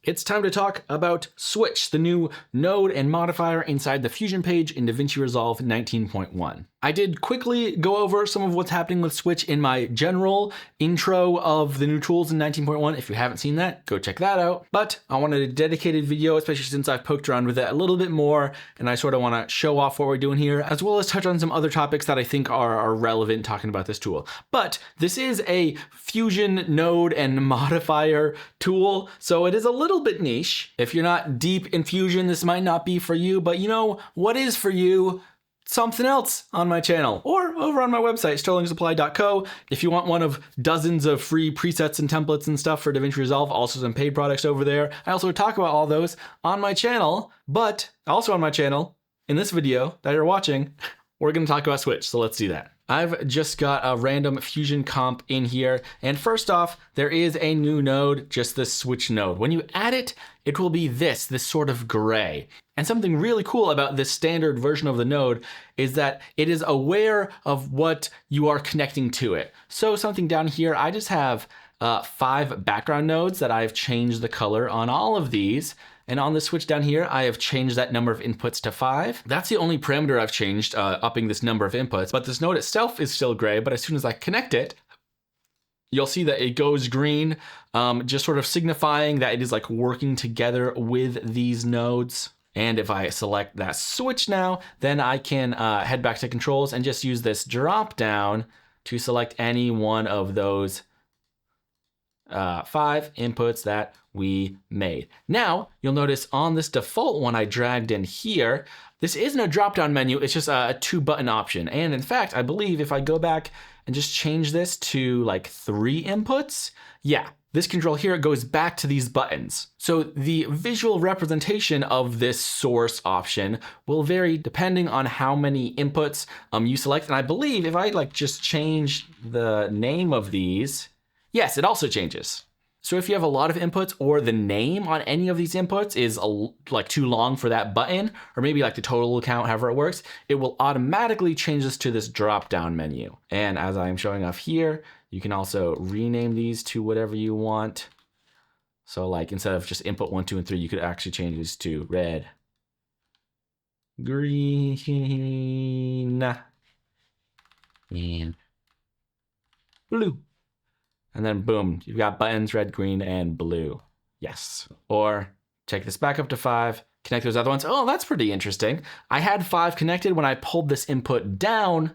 It's time to talk about Switch, the new node and modifier inside the Fusion page in DaVinci Resolve 19.1. I did quickly go over some of what's happening with Switch in my general intro of the new tools in 19.1. If you haven't seen that, go check that out. But I wanted a dedicated video, especially since I've poked around with it a little bit more, and I sort of want to show off what we're doing here, as well as touch on some other topics that I think are relevant talking about this tool. But this is a Fusion node and modifier tool, so it is a little bit niche. If you're not deep in Fusion, this might not be for you, but you know what is for you? Something else on my channel or over on my website, sterlingsupply.co. If you want one of dozens of free presets and templates and stuff for DaVinci Resolve, also some paid products over there. I also talk about all those on my channel, but also on my channel, in this video that you're watching, we're gonna talk about Switch, so let's do that. I've just got a random Fusion comp in here. And first off, there is a new node, just this Switch node. When you add it, it will be this sort of gray. And something really cool about this standard version of the node is that it is aware of what you are connecting to it. So something down here, I just have 5 background nodes that I've changed the color on all of these. And on the switch down here, I have changed that number of inputs to 5. That's the only parameter I've changed, upping this number of inputs. But this node itself is still gray, but as soon as I connect it, you'll see that it goes green, just sort of signifying that it is like working together with these nodes. And if I select that switch now, then I can head back to controls and just use this drop down to select any one of those 5 inputs that we made. Now, you'll notice on this default one I dragged in here, this isn't a drop-down menu, it's just a 2-button option. And in fact, I believe if I go back and just change this to like 3 inputs, yeah, this control here goes back to these buttons. So the visual representation of this source option will vary depending on how many inputs you select. And I believe if I like just change the name of these, yes, it also changes. So if you have a lot of inputs or the name on any of these inputs is like too long for that button, or maybe like the total count, however it works, it will automatically change this to this drop-down menu. And as I'm showing off here, you can also rename these to whatever you want. So like instead of just input 1, 2, and 3, you could actually change these to red, green, and blue. And then boom, you've got buttons, red, green, and blue. Yes. Or take this back up to 5, connect those other ones. Oh, that's pretty interesting. I had 5 connected. When I pulled this input down,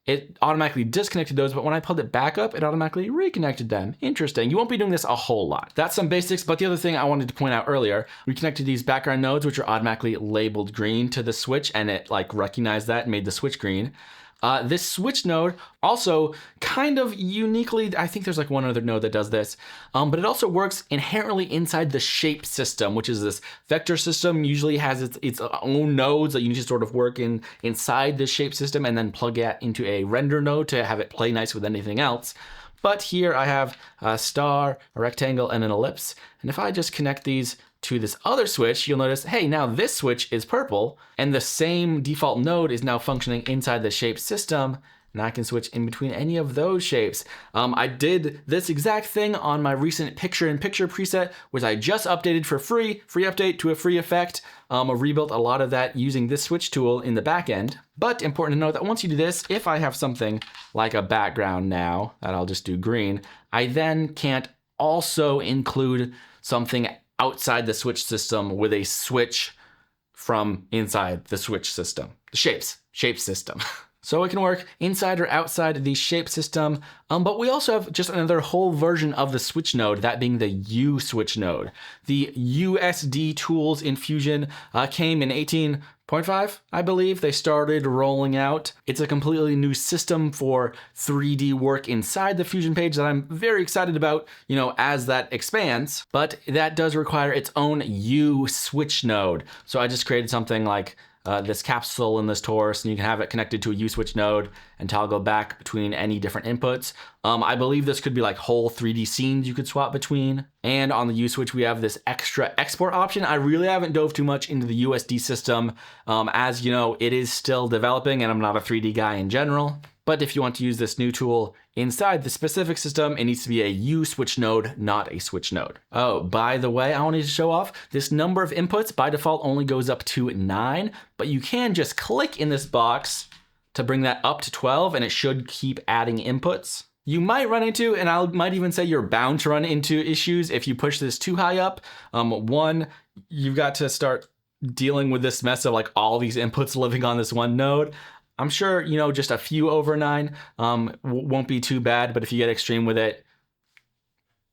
it automatically disconnected those, but when I pulled it back up, it automatically reconnected them. Interesting. You won't be doing this a whole lot. That's some basics, but the other thing I wanted to point out earlier, we connected these background nodes, which are automatically labeled green to the switch, and it like recognized that and made the switch green. This switch node also kind of uniquely, I think there's like one other node that does this, but it also works inherently inside the shape system, which is this vector system, usually has its own nodes that you need to sort of work inside the shape system and then plug it into a render node to have it play nice with anything else. But here I have a star, a rectangle, and an ellipse. And if I just connect these to this other switch, you'll notice, hey, now this switch is purple, and the same default node is now functioning inside the shape system, and I can switch in between any of those shapes. I did this exact thing on my recent picture-in-picture preset, which I just updated for free update to a free effect. I rebuilt a lot of that using this switch tool in the back end. But important to note that once you do this, if I have something like a background now, that I'll just do green, I then can't also include something outside the switch system with a switch from inside the switch system, the shape system. So it can work inside or outside the shape system, but we also have just another whole version of the switch node, that being the U switch node. The USD tools in Fusion came in 18.5, I believe. They started rolling out. It's a completely new system for 3D work inside the Fusion page that I'm very excited about, you know, as that expands, but that does require its own U switch node. So I just created something like this capsule in this torus, and you can have it connected to a U-switch node and toggle back between any different inputs. I believe this could be like whole 3D scenes you could swap between. And on the U-switch, we have this extra export option. I really haven't dove too much into the USD system. As you know, it is still developing, and I'm not a 3D guy in general. But if you want to use this new tool inside the specific system, it needs to be a U Switch node, not a Switch node. Oh, by the way, I wanted to show off this number of inputs by default only goes up to 9, but you can just click in this box to bring that up to 12 and it should keep adding inputs. You might run into, and I might even say you're bound to run into issues if you push this too high up. One, you've got to start dealing with this mess of like all these inputs living on this one node. I'm sure, you know, just a few over 9 won't be too bad, but if you get extreme with it,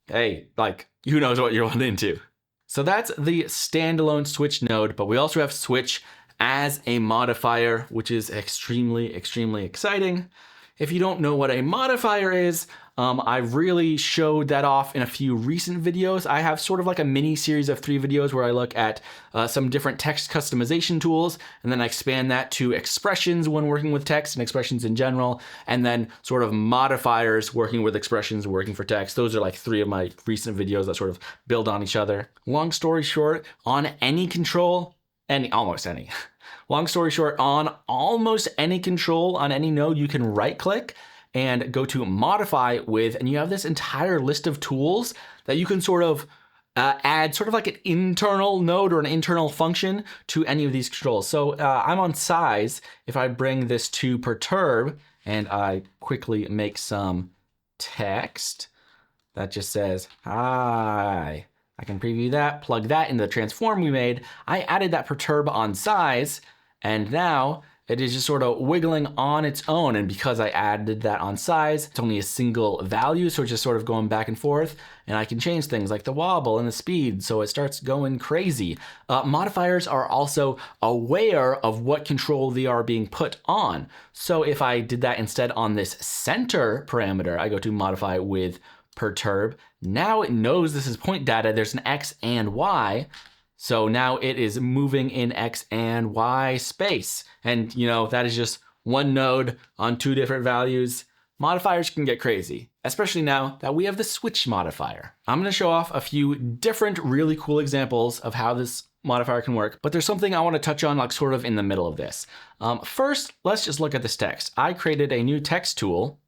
hey, like, who knows what you're running into. So that's the standalone Switch node, but we also have Switch as a modifier, which is extremely, extremely exciting. If you don't know what a modifier is, I really showed that off in a few recent videos. I have sort of like a mini series of 3 videos where I look at some different text customization tools, and then I expand that to expressions when working with text and expressions in general, and then sort of modifiers working with expressions working for text. Those are like 3 of my recent videos that sort of build on each other. Long story short, on any control, almost any. Long story short, on almost any control on any node, you can right click and go to modify with, and you have this entire list of tools that you can sort of add sort of like an internal node or an internal function to any of these controls. So I'm on size. If I bring this to perturb and I quickly make some text that just says, hi, I can preview that, plug that into the transform we made. I added that perturb on size, and now it is just sort of wiggling on its own. And because I added that on size, it's only a single value, so it's just sort of going back and forth. And I can change things like the wobble and the speed, so it starts going crazy. Modifiers are also aware of what control they are being put on. So if I did that instead on this center parameter, I go to modify with perturb. Now it knows this is point data. There's an X and Y. So now it is moving in X and Y space. And you know, that is just one node on 2 different values. Modifiers can get crazy, especially now that we have the Switch modifier. I'm gonna show off a few different really cool examples of how this modifier can work, but there's something I wanna touch on like sort of in the middle of this. First, let's just look at this text. I created a new text tool.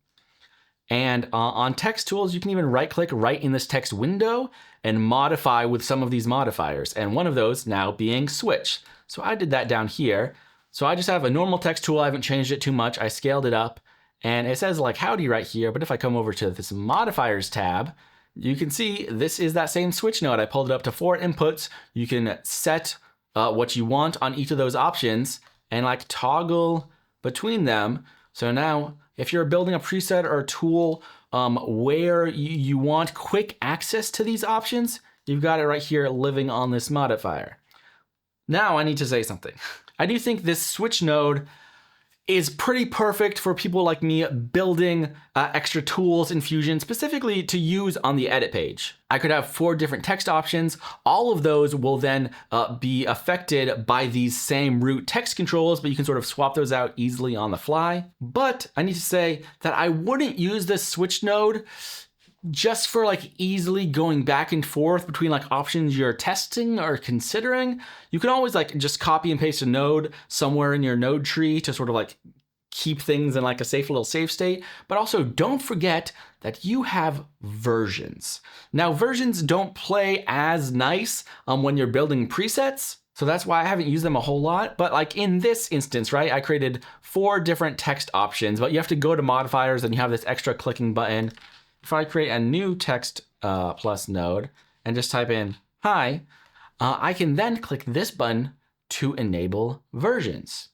And on text tools, you can even right click right in this text window and modify with some of these modifiers. And one of those now being switch. So I did that down here. So I just have a normal text tool. I haven't changed it too much. I scaled it up and it says like howdy right here. But if I come over to this modifiers tab, you can see this is that same switch node. I pulled it up to 4 inputs. You can set what you want on each of those options and like toggle between them. So now if you're building a preset or a tool where you want quick access to these options, you've got it right here living on this modifier. Now I need to say something. I do think this switch node is pretty perfect for people like me building extra tools in Fusion, specifically to use on the edit page. I could have 4 different text options. All of those will then be affected by these same root text controls, but you can sort of swap those out easily on the fly. But I need to say that I wouldn't use this switch node just for like easily going back and forth between like options you're testing or considering. You can always like just copy and paste a node somewhere in your node tree to sort of like keep things in like a safe little save state. But also don't forget that you have versions. Now versions don't play as nice when you're building presets. So that's why I haven't used them a whole lot. But like in this instance, right, I created 4 different text options, but you have to go to modifiers and you have this extra clicking button. If I create a new text plus node and just type in hi, I can then click this button to enable versions.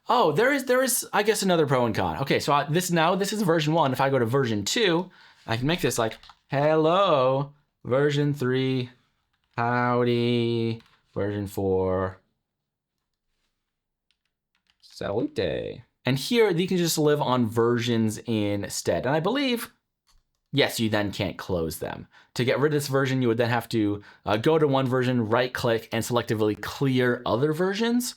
Oh, there is I guess another pro and con. Okay, so this is version 1. If I go to version 2, I can make this like hello, version 3, howdy, version 4, salute. And here you can just live on versions instead. And I believe, yes, you then can't close them. To get rid of this version, you would then have to go to one version, right click, and selectively clear other versions.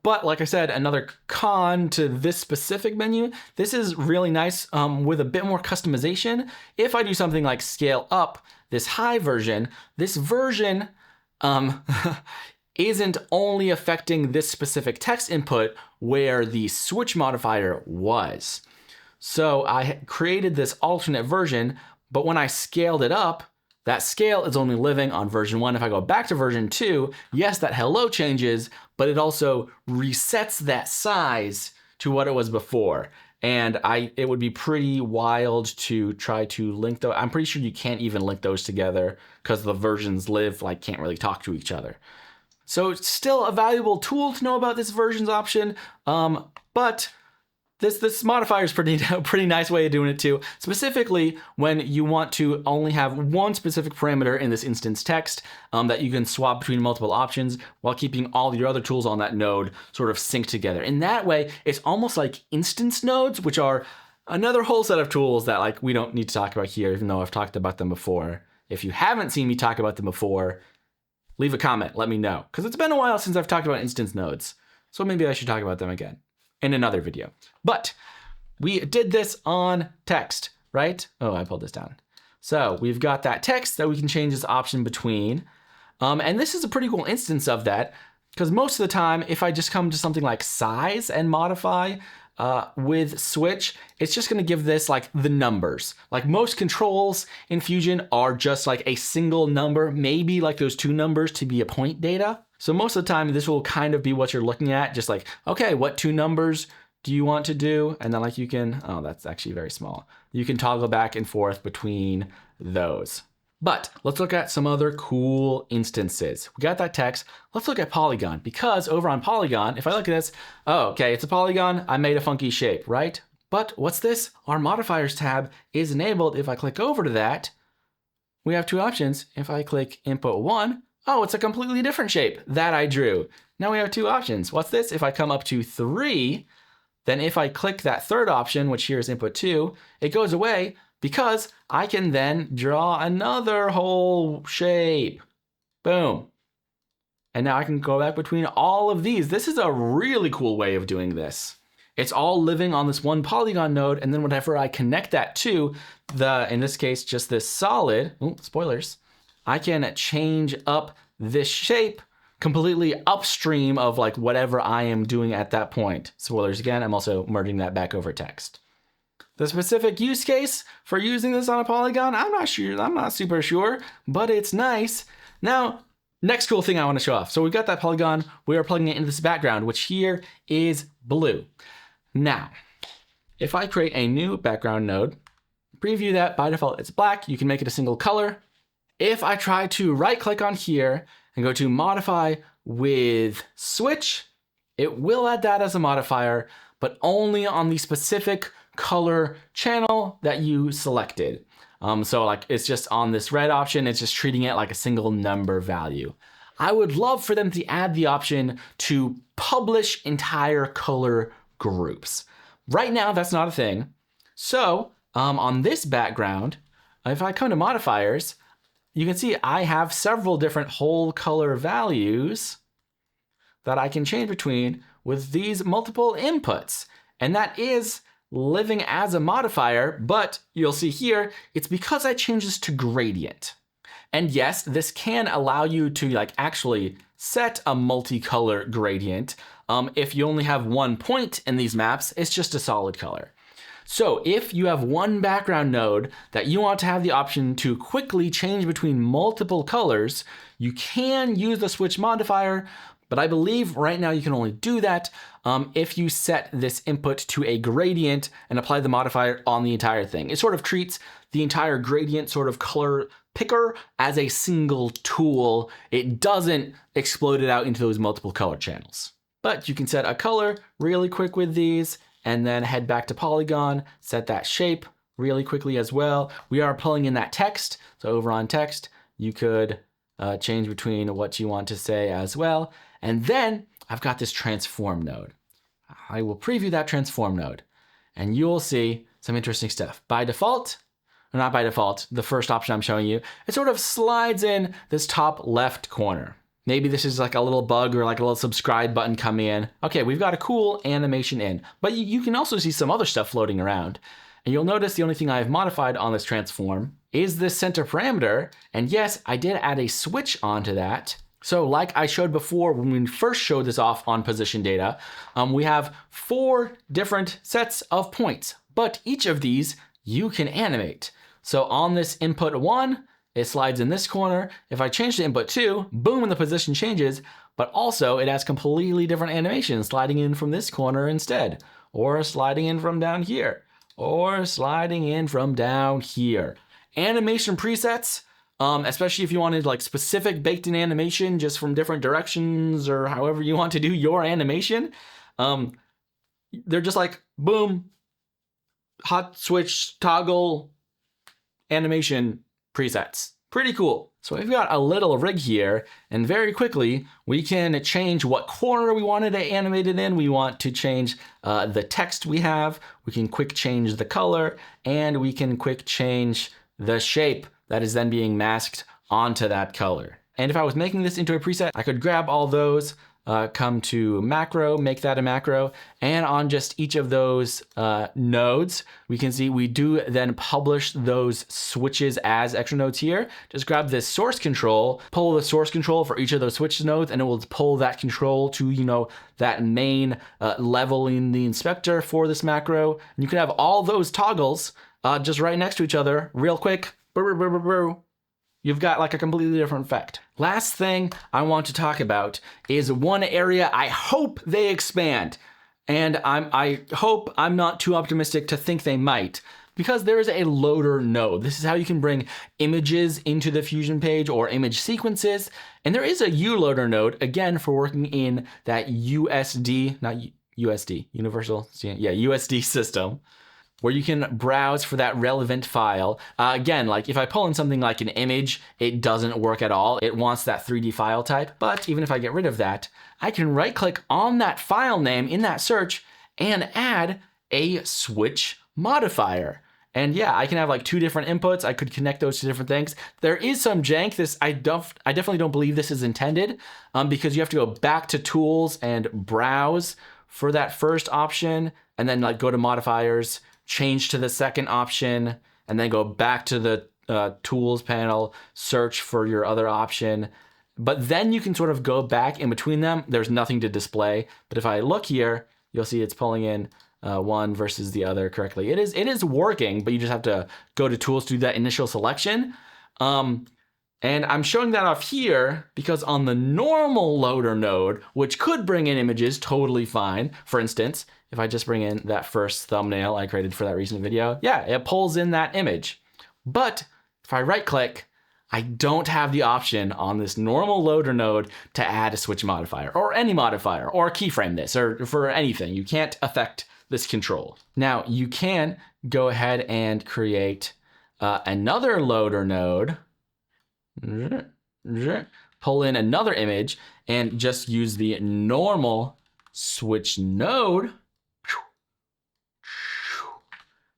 But like I said, another con to this specific menu, this is really nice with a bit more customization. If I do something like scale up this high version, this version isn't only affecting this specific text input where the switch modifier was. So I created this alternate version, but when I scaled it up, that scale is only living on version 1. If I go back to version 2, yes, that hello changes, but it also resets that size to what it was before. And it would be pretty wild to try to link those. I'm pretty sure you can't even link those together because the versions can't really talk to each other. So it's still a valuable tool to know about this versions option, but this modifier is pretty nice way of doing it too, specifically when you want to only have one specific parameter in this instance text that you can swap between multiple options while keeping all your other tools on that node sort of synced together. In that way, it's almost like instance nodes, which are another whole set of tools that we don't need to talk about here, even though I've talked about them before. If you haven't seen me talk about them before, leave a comment, let me know, because it's been a while since I've talked about instance nodes. So maybe I should talk about them again in another video. But we did this on text, right? Oh, I pulled this down. So we've got that text that we can change this option between. And this is a pretty cool instance of that, because most of the time, if I just come to something like size and modify with Switch, it's just gonna give this the numbers. Most controls in Fusion are just a single number, maybe those two numbers to be a point data. So most of the time, this will kind of be what you're looking at, just okay, what two numbers do you want to do? And then you can, oh, that's actually very small. You can toggle back and forth between those. But let's look at some other cool instances. We got that text. Let's look at Polygon, because over on Polygon, if I look at this, oh, okay, it's a polygon. I made a funky shape, right? But what's this? Our modifiers tab is enabled. If I click over to that, we have two options. If I click input 1, oh, it's a completely different shape that I drew. Now we have two options. What's this? If I come up to 3, then if I click that third option, which here is input 2, it goes away because I can then draw another whole shape. Boom. And now I can go back between all of these. This is a really cool way of doing this. It's all living on this one polygon node, and then whenever I connect that to in this case, just this solid, spoilers, I can change up this shape completely upstream of whatever I am doing at that point. Spoilers again, I'm also merging that back over text. The specific use case for using this on a polygon, I'm not super sure, but it's nice. Now, next cool thing I want to show off. So we've got that polygon, we are plugging it into this background, which here is blue. Now, if I create a new background node, preview that, by default it's black, you can make it a single color. If I try to right click on here and go to modify with Switch, it will add that as a modifier, but only on the specific color channel that you selected. So it's just on this red option, it's just treating it like a single number value. I would love for them to add the option to publish entire color groups. Right now, that's not a thing. So on this background, if I come to modifiers, you can see I have several different whole color values that I can change between with these multiple inputs. And that is living as a modifier, but you'll see here, it's because I changed this to gradient. And yes, this can allow you to actually set a multicolor gradient. If you only have one point in these maps, it's just a solid color. So if you have one background node that you want to have the option to quickly change between multiple colors, you can use the Switch Modifier, but I believe right now you can only do that if you set this input to a gradient and apply the modifier on the entire thing. It sort of treats the entire gradient sort of color picker as a single tool. It doesn't explode it out into those multiple color channels. But you can set a color really quick with these, and then head back to Polygon, set that shape really quickly as well. We are pulling in that text. So over on text, you could change between what you want to say as well. And then I've got this transform node. I will preview that transform node and you'll see some interesting stuff. By default, or not by default, the first option I'm showing you, it sort of slides in this top left corner. Maybe this is a little bug or a little subscribe button coming in. Okay, we've got a cool animation in, but you can also see some other stuff floating around. And you'll notice the only thing I've modified on this transform is this center parameter. And yes, I did add a switch onto that. So like I showed before when we first showed this off on position data, we have 4 different sets of points, but each of these you can animate. So on this input 1, it slides in this corner. If I change to input 2, boom, and the position changes, but also it has completely different animations sliding in from this corner instead, or sliding in from down here, or sliding in from down here. Animation presets, especially if you wanted like specific baked in animation just from different directions or however you want to do your animation, they're just like, boom, hot switch toggle animation presets. Pretty cool. So we've got a little rig here, and very quickly we can change what corner we wanted to animate it in. We want to change the text we have. We can quick change the color, and we can quick change the shape that is then being masked onto that color. And if I was making this into a preset, I could grab all those, come to macro, make that a macro, and on just each of those nodes, we can see we do then publish those switches as extra nodes here. Just grab this source control, pull the source control for each of those switch nodes, and it will pull that control to, you know, that main level in the inspector for this macro. And you can have all those toggles just right next to each other real quick. You've got like a completely different effect. Last thing I want to talk about is one area I hope they expand. And I hope I'm not too optimistic to think they might, because there is a loader node. This is how you can bring images into the Fusion page or image sequences. And there is a ULoader node, again, for working in that USD, not USD, Universal, yeah, USD system, where you can browse for that relevant file. Again, like if I pull in something like an image, it doesn't work at all. It wants that 3D file type. But even if I get rid of that, I can right click on that file name in that search and add a switch modifier. And yeah, I can have like 2 different inputs. I could connect those to different things. There is some jank. I definitely don't believe this is intended, because you have to go back to tools and browse for that first option, and then like go to modifiers, change to the second option, and then go back to the tools panel, search for your other option. But then you can sort of go back in between them. There's nothing to display. But if I look here, you'll see it's pulling in one versus the other correctly. It is working, but you just have to go to tools to do that initial selection. And I'm showing that off here because on the normal loader node, which could bring in images totally fine, for instance, if I just bring in that first thumbnail I created for that recent video, yeah, it pulls in that image. But if I right click, I don't have the option on this normal loader node to add a switch modifier or any modifier or keyframe this or for anything. You can't affect this control. Now you can go ahead and create another loader node, pull in another image and just use the normal switch node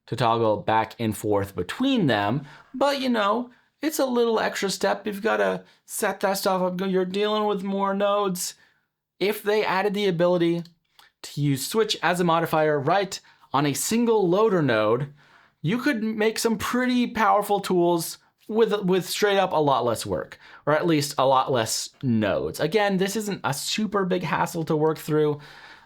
to toggle back and forth between them. But you know, it's a little extra step. You've got to set that stuff up. You're dealing with more nodes. If they added the ability to use switch as a modifier right on a single loader node, you could make some pretty powerful tools with straight up a lot less work, or at least a lot less nodes. Again, this isn't a super big hassle to work through,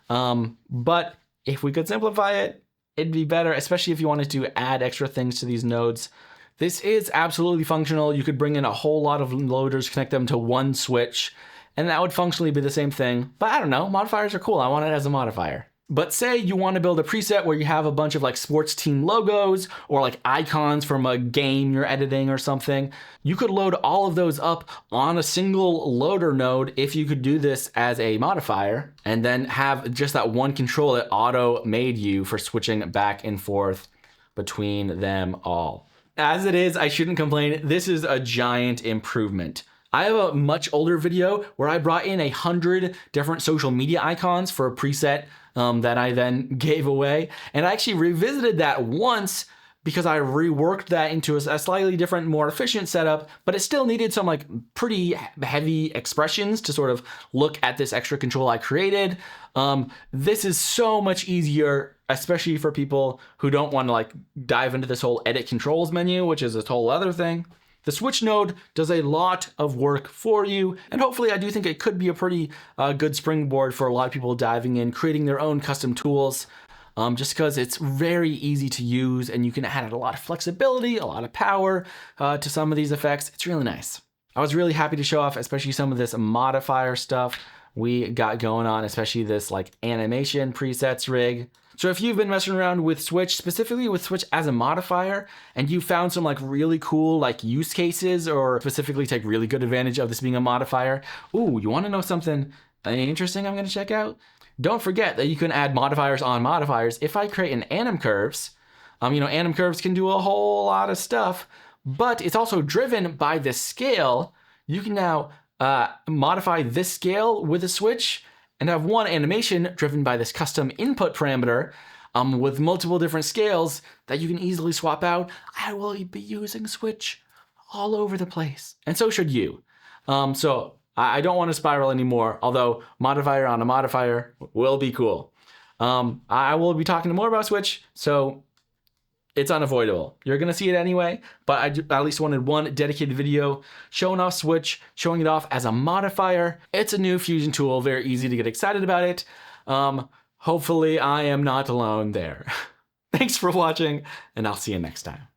but if we could simplify it, it'd be better, especially if you wanted to add extra things to these nodes. This is absolutely functional. You could bring in a whole lot of loaders, connect them to one switch, and that would functionally be the same thing. But I don't know, modifiers are cool. I want it as a modifier. But say you want to build a preset where you have a bunch of like sports team logos or like icons from a game you're editing or something. You could load all of those up on a single loader node if you could do this as a modifier, and then have just that one control that auto made you for switching back and forth between them all. As it is, I shouldn't complain. This is a giant improvement. I have a much older video where I brought in 100 different social media icons for a preset that I then gave away. And I actually revisited that once because I reworked that into a slightly different, more efficient setup, but it still needed some like pretty heavy expressions to sort of look at this extra control I created. This is so much easier, especially for people who don't want to like dive into this whole edit controls menu, which is a whole other thing. The Switch Node does a lot of work for you, and hopefully I do think it could be a pretty good springboard for a lot of people diving in, creating their own custom tools, just because it's very easy to use and you can add a lot of flexibility, a lot of power to some of these effects. It's really nice. I was really happy to show off, especially some of this modifier stuff we got going on, especially this like animation presets rig. So if you've been messing around with Switch, specifically with Switch as a modifier, and you found some like really cool like use cases or specifically take really good advantage of this being a modifier, ooh, you wanna know something interesting I'm gonna check out? Don't forget that you can add modifiers on modifiers. If I create an anim curves, anim curves can do a whole lot of stuff, but it's also driven by this scale. You can now modify this scale with a switch and have one animation driven by this custom input parameter with multiple different scales that you can easily swap out. I will be using Switch all over the place, and so should you. So I don't want to spiral anymore, although modifier on a modifier will be cool. I will be talking more about Switch, so it's unavoidable. You're gonna see it anyway, but I at least wanted one dedicated video showing off Switch, showing it off as a modifier. It's a new Fusion tool, very easy to get excited about it. Hopefully I am not alone there. Thanks for watching, and I'll see you next time.